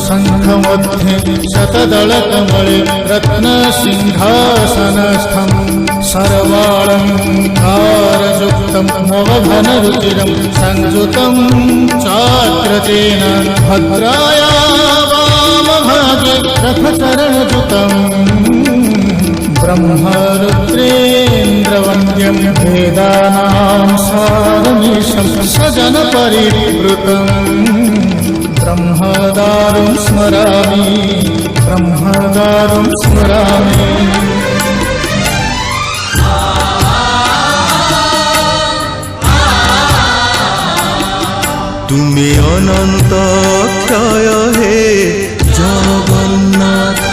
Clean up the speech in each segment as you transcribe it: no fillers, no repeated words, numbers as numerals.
शंख मध्ये शतदलकमले रत्नसिंहासनस्थं सर्वालङ्कारयुक्तं नवघनरुचिरं संयुतं चाग्रजेन भद्राया वामभागे रथचरणयुतं ब्रह्मरुद्रेन्द्रवन्द्यं वेदानां सारमीशं सजनपरिवृतं ब्रह्मदारुं स्मरामि ब्रह्मदारुं स्मरामि। तुमे अनंत क्षय हे जगन्नाथ,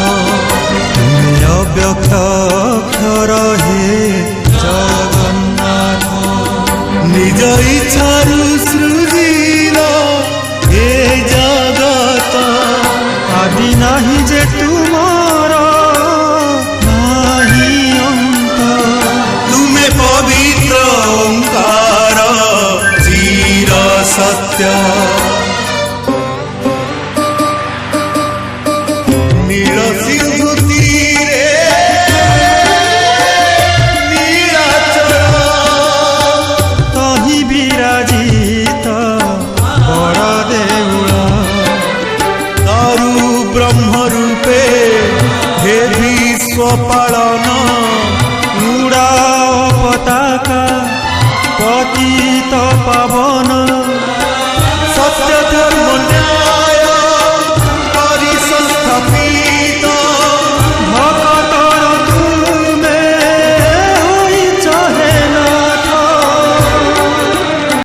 तुमे अव्यक्षर हे जगन्नाथ, निज इच्छारु सृजिल हे जगत, आदि नाही जे तुमार नाही अंत, तुमे पवित्र ओंकार चिर सत्य।